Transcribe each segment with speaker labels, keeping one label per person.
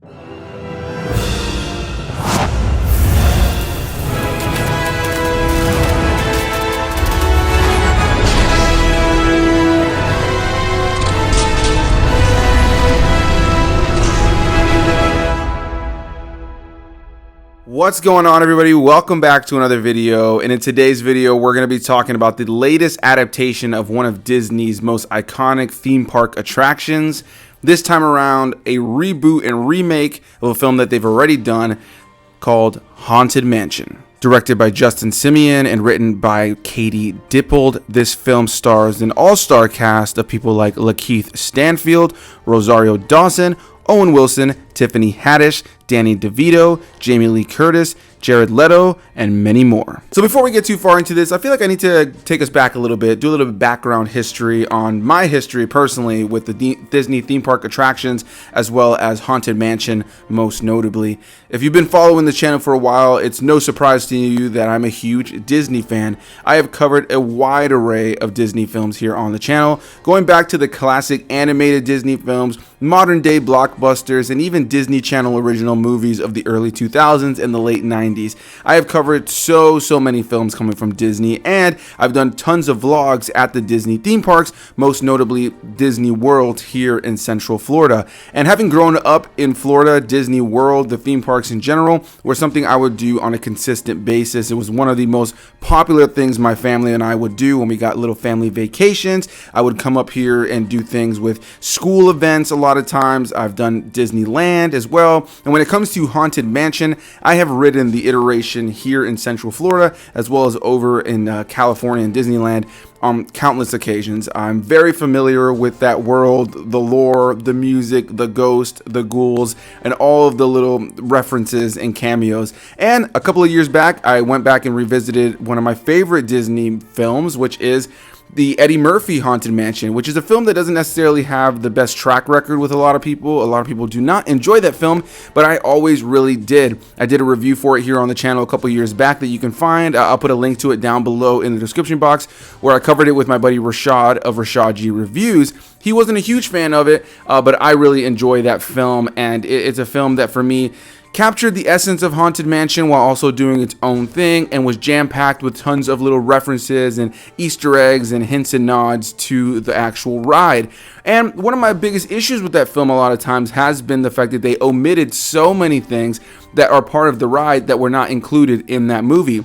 Speaker 1: What's going on, everybody? Welcome back to another video, and in today's video we're going to be talking about the latest adaptation of one of Disney's most iconic theme park attractions. This time around, a reboot and remake of a film that they've already done called Haunted Mansion. Directed by Justin Simien and written by Katie Dippold, this film stars an all-star cast of people like LaKeith Stanfield, Rosario Dawson, Owen Wilson, Tiffany Haddish, Danny DeVito, Jamie Lee Curtis, Jared Leto, and many more. So before we get too far into this, I feel like I need to take us back a little bit, do a little bit of background history on my history personally with the Disney theme park attractions, as well as Haunted Mansion most notably. If you've been following the channel for a while, it's no surprise to you that I'm a huge Disney fan. I have covered a wide array of Disney films here on the channel, going back to the classic animated Disney films, modern day blockbusters, and even Disney Channel original movies of the early 2000s and the late 90s. I have covered so many films coming from Disney, and I've done tons of vlogs at the Disney theme parks, most notably Disney World here in Central Florida. And having grown up in Florida, Disney World, the theme parks in general, were something I would do on a consistent basis. It was one of the most popular things my family and I would do when we got little family vacations. I would come up here and do things with school events a lot of times. I've done Disneyland as well. And when it comes to Haunted Mansion, I have ridden the iteration here in Central Florida as well as over in California and Disneyland on countless occasions. I'm very familiar with that world, the lore, the music, the ghost, the ghouls, and all of the little references and cameos. And a couple of years back, I went back and revisited one of my favorite Disney films, which is the Eddie Murphy Haunted Mansion, which is a film that doesn't necessarily have the best track record with a lot of people. A lot of people do not enjoy that film, but I always really did. I did a review for it here on the channel a couple years back that you can find. I'll put a link to it down below in the description box, where I covered it with my buddy Rashad of Rashad G Reviews. He wasn't a huge fan of it, but I really enjoy that film, and it's a film that for me captured the essence of Haunted Mansion while also doing its own thing, and was jam-packed with tons of little references and Easter eggs and hints and nods to the actual ride. And one of my biggest issues with that film a lot of times has been the fact that they omitted so many things that are part of the ride that were not included in that movie.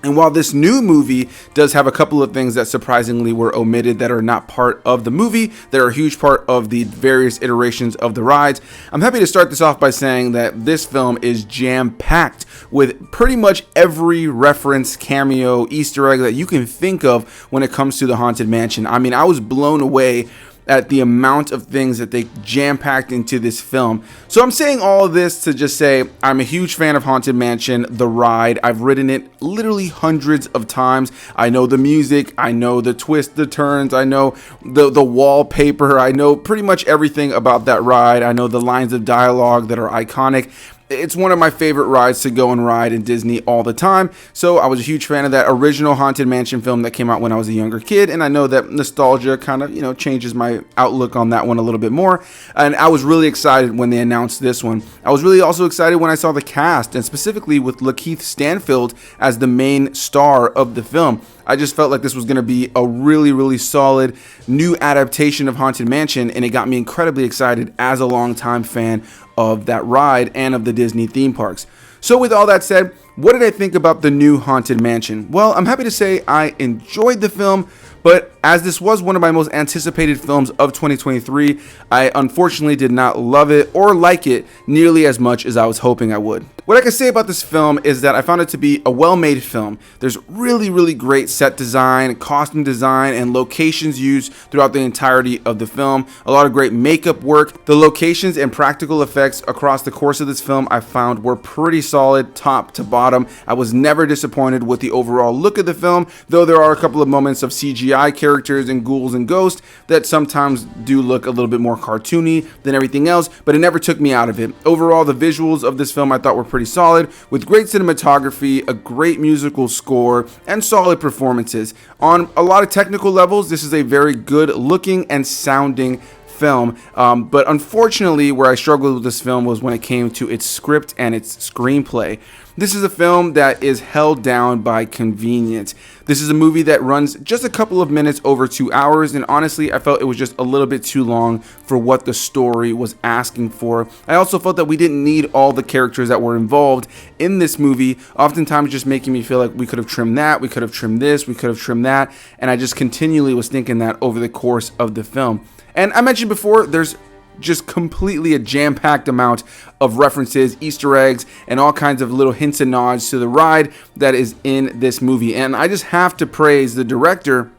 Speaker 1: And while this new movie does have a couple of things that surprisingly were omitted that are not part of the movie, that are a huge part of the various iterations of the rides, I'm happy to start this off by saying that this film is jam-packed with pretty much every reference, cameo, Easter egg that you can think of when it comes to the Haunted Mansion. I mean, I was blown away at the amount of things that they jam-packed into this film. So I'm saying all of this to just say I'm a huge fan of Haunted Mansion, the ride. I've ridden it literally hundreds of times. I know the music, I know the twists, the turns, I know the wallpaper, I know pretty much everything about that ride. I know the lines of dialogue that are iconic. It's one of my favorite rides to go and ride in Disney all the time. So I was a huge fan of that original Haunted Mansion film that came out when I was a younger kid. And I know that nostalgia kind of, changes my outlook on that one a little bit more. And I was really excited when they announced this one. I was really also excited when I saw the cast, and specifically with LaKeith Stanfield as the main star of the film. I just felt like this was going to be a really solid new adaptation of Haunted Mansion, and it got me incredibly excited as a longtime fan of that ride and of the Disney theme parks. So with all that said, what did I think about the new Haunted Mansion? Well, I'm happy to say I enjoyed the film, but as this was one of my most anticipated films of 2023, I unfortunately did not love it or like it nearly as much as I was hoping I would. What I can say about this film is that I found it to be a well-made film. There's really great set design, costume design, and locations used throughout the entirety of the film. A lot of great makeup work. The locations and practical effects across the course of this film I found were pretty solid top to bottom. I was never disappointed with the overall look of the film, though there are a couple of moments of CGI characters and ghouls and ghosts that sometimes do look a little bit more cartoony than everything else, but it never took me out of it. Overall, the visuals of this film I thought were pretty solid, with great cinematography, a great musical score, and solid performances. On a lot of technical levels, this is a very good looking and sounding film. But unfortunately, where I struggled with this film was when it came to its script and its screenplay. This is a film that is held down by convenience. This is a movie that runs just a couple of minutes over 2 hours, and honestly, I felt it was just a little bit too long for what the story was asking for. I also felt that we didn't need all the characters that were involved in this movie, oftentimes just making me feel like we could have trimmed that, we could have trimmed this, we could have trimmed that, and I just continually was thinking that over the course of the film. And I mentioned before, there's just completely a jam-packed amount of references, Easter eggs, and all kinds of little hints and nods to the ride that is in this movie. And I just have to praise the director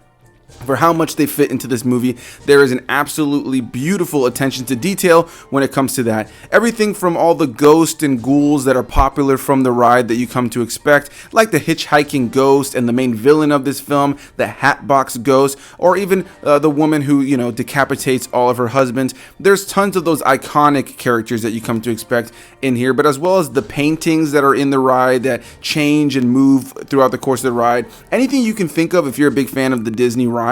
Speaker 1: for how much they fit into this movie. There is an absolutely beautiful attention to detail when it comes to that. Everything from all the ghosts and ghouls that are popular from the ride that you come to expect, like the hitchhiking ghost and the main villain of this film, the Hatbox Ghost, or even the woman who, you know, decapitates all of her husbands. There's tons of those iconic characters that you come to expect in here, but as well as the paintings that are in the ride that change and move throughout the course of the ride. Anything you can think of if you're a big fan of the Disney ride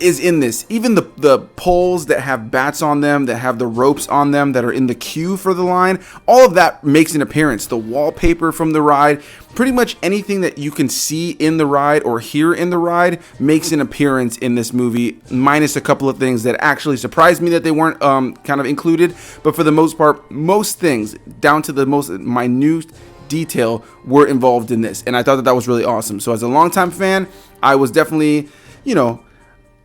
Speaker 1: is in this. Even the poles that have bats on them, that have the ropes on them, that are in the queue for the line, all of that makes an appearance. The wallpaper from the ride, pretty much anything that you can see in the ride or hear in the ride makes an appearance in this movie, minus a couple of things that actually surprised me that they weren't kind of included. But for the most part, most things, down to the most minute detail, were involved in this, and I thought that that was really awesome. So as a longtime fan, I was definitely, you know,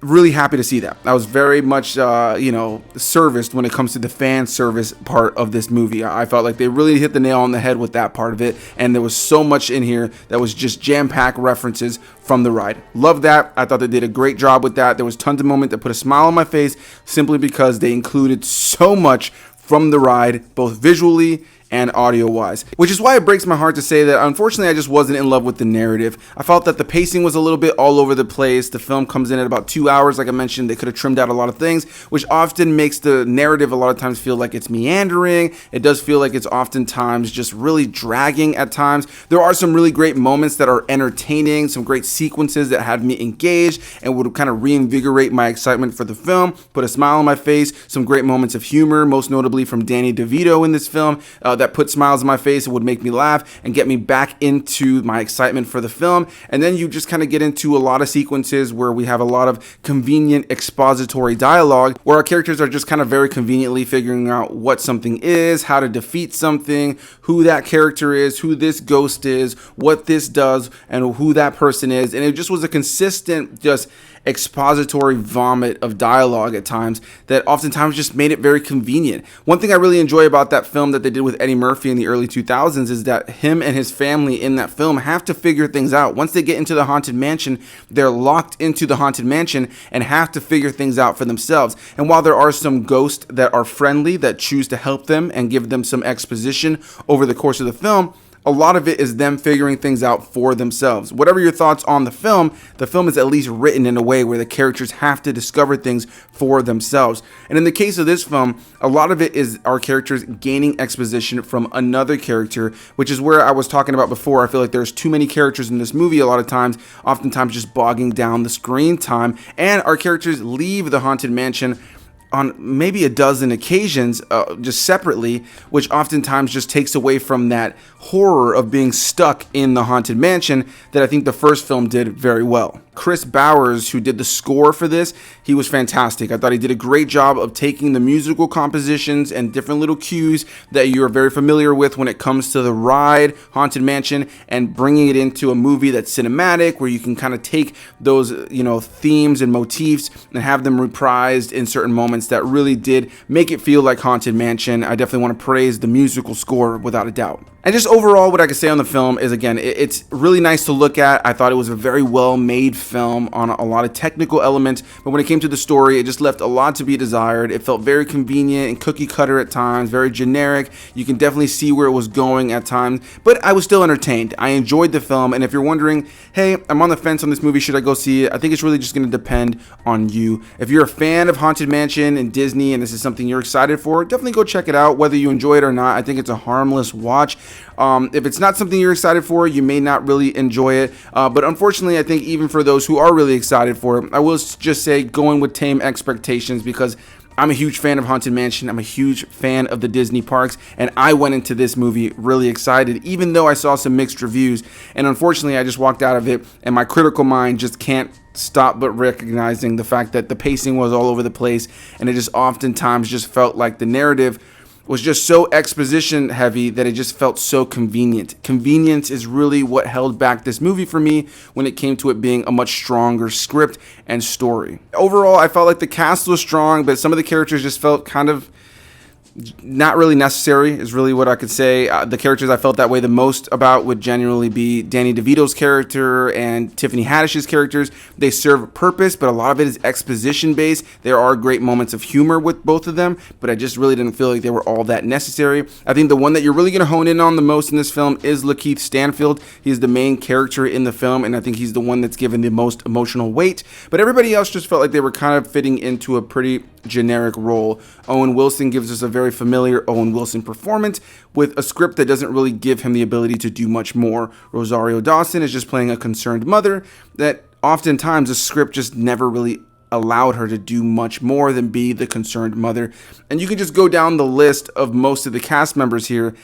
Speaker 1: really happy to see that. I was very much, serviced when it comes to the fan service part of this movie. I felt like they really hit the nail on the head with that part of it, and there was so much in here that was just jam-packed references from the ride. Love that. I thought they did a great job with that. There was tons of moments that put a smile on my face simply because they included so much from the ride, both visually and audio-wise, which is why it breaks my heart to say that unfortunately I just wasn't in love with the narrative. I felt that the pacing was a little bit all over the place. The film comes in at about 2 hours. Like I mentioned, they could have trimmed out a lot of things, which often makes the narrative a lot of times feel like it's meandering. It does feel like it's oftentimes just really dragging at times. There are some really great moments that are entertaining, some great sequences that had me engaged and would kind of reinvigorate my excitement for the film, put a smile on my face, some great moments of humor, most notably from Danny DeVito in this film, that put smiles on my face and would make me laugh and get me back into my excitement for the film. And then you just kind of get into a lot of sequences where we have a lot of convenient expository dialogue where our characters are just kind of very conveniently figuring out what something is, how to defeat something, who that character is, who this ghost is, what this does, and who that person is. And it just was a consistent, just expository vomit of dialogue at times that oftentimes just made it very convenient. One thing I really enjoy about that film that they did with Eddie Murphy in the early 2000s is that him and his family in that film have to figure things out. Once they get into the Haunted Mansion, they're locked into the Haunted Mansion and have to figure things out for themselves. And while there are some ghosts that are friendly, that choose to help them and give them some exposition over the course of the film, a lot of it is them figuring things out for themselves. Whatever your thoughts on the film is at least written in a way where the characters have to discover things for themselves. And in the case of this film, a lot of it is our characters gaining exposition from another character, which is where I was talking about before. I feel like there's too many characters in this movie a lot of times, oftentimes just bogging down the screen time, and our characters leave the Haunted Mansion on maybe a dozen occasions, just separately, which oftentimes just takes away from that horror of being stuck in the Haunted Mansion that I think the first film did very well. Chris Bowers, who did the score for this, he was fantastic. I thought he did a great job of taking the musical compositions and different little cues that you're very familiar with when it comes to the ride, Haunted Mansion, and bringing it into a movie that's cinematic, where you can kind of take those, themes and motifs and have them reprised in certain moments that really did make it feel like Haunted Mansion. I definitely want to praise the musical score without a doubt. And just overall, what I can say on the film is, again, it's really nice to look at. I thought it was a very well-made film on a lot of technical elements, but when it came to the story, it just left a lot to be desired. It felt very convenient and cookie cutter at times, very generic. You can definitely see where it was going at times, but I was still entertained. I enjoyed the film, and if you're wondering, hey, I'm on the fence on this movie, should I go see it? I think it's really just going to depend on you. If you're a fan of Haunted Mansion and Disney, and this is something you're excited for, definitely go check it out, whether you enjoy it or not. I think it's a harmless watch. If it's not something you're excited for, you may not really enjoy it. But unfortunately, I think even for those who are really excited for it, I will just say go in with tame expectations, because I'm a huge fan of Haunted Mansion. I'm a huge fan of the Disney parks, and I went into this movie really excited, even though I saw some mixed reviews. And unfortunately, I just walked out of it, and my critical mind just can't stop but recognizing the fact that the pacing was all over the place, and it just oftentimes just felt like the narrative was just so exposition heavy that it just felt so convenient. Convenience is really what held back this movie for me when it came to it being a much stronger script and story. Overall, I felt like the cast was strong, but some of the characters just felt kind of not really necessary is really what I could say. The characters I felt that way the most about would genuinely be Danny DeVito's character and Tiffany Haddish's characters. They serve a purpose, but a lot of it is exposition based. There are great moments of humor with both of them, but I just really didn't feel like they were all that necessary. I think the one that you're really going to hone in on the most in this film is LaKeith Stanfield. He's the main character in the film, and I think he's the one that's given the most emotional weight, but everybody else just felt like they were kind of fitting into a pretty generic role. Owen Wilson gives us a very familiar Owen Wilson performance with a script that doesn't really give him the ability to do much more. Rosario Dawson is just playing a concerned mother that oftentimes the script just never really allowed her to do much more than be the concerned mother. And you can just go down the list of most of the cast members here,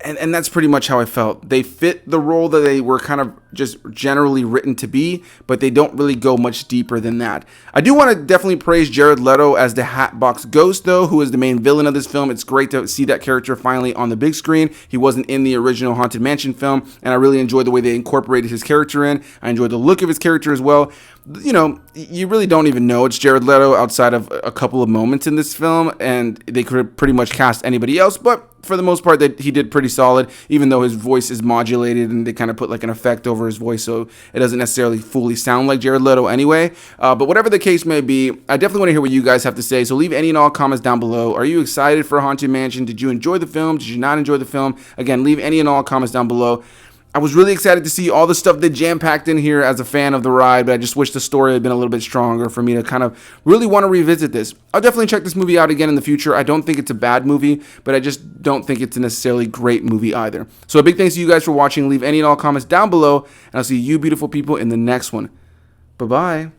Speaker 1: and that's pretty much how I felt. They fit the role that they were kind of just generally written to be, but they don't really go much deeper than that. I do want to definitely praise Jared Leto as the Hatbox Ghost, though, who is the main villain of this film. It's great to see that character finally on the big screen. He wasn't in the original Haunted Mansion film, and I really enjoyed the way they incorporated his character in. I enjoyed the look of his character as well. You know, you really don't even know it's Jared Leto outside of a couple of moments in this film, and they could have pretty much cast anybody else, but for the most part, that he did pretty solid, even though his voice is modulated and they kind of put like an effect over his voice, so it doesn't necessarily fully sound like Jared Leto anyway. But whatever the case may be, I definitely want to hear what you guys have to say, so leave any and all comments down below. Are you excited for Haunted Mansion? Did you enjoy the film? Did you not enjoy the film? Again, leave any and all comments down below. I was really excited to see all the stuff they jam-packed in here as a fan of the ride, but I just wish the story had been a little bit stronger for me to kind of really want to revisit this. I'll definitely check this movie out again in the future. I don't think it's a bad movie, but I just don't think it's a necessarily great movie either. So a big thanks to you guys for watching. Leave any and all comments down below, and I'll see you beautiful people in the next one. Bye-bye.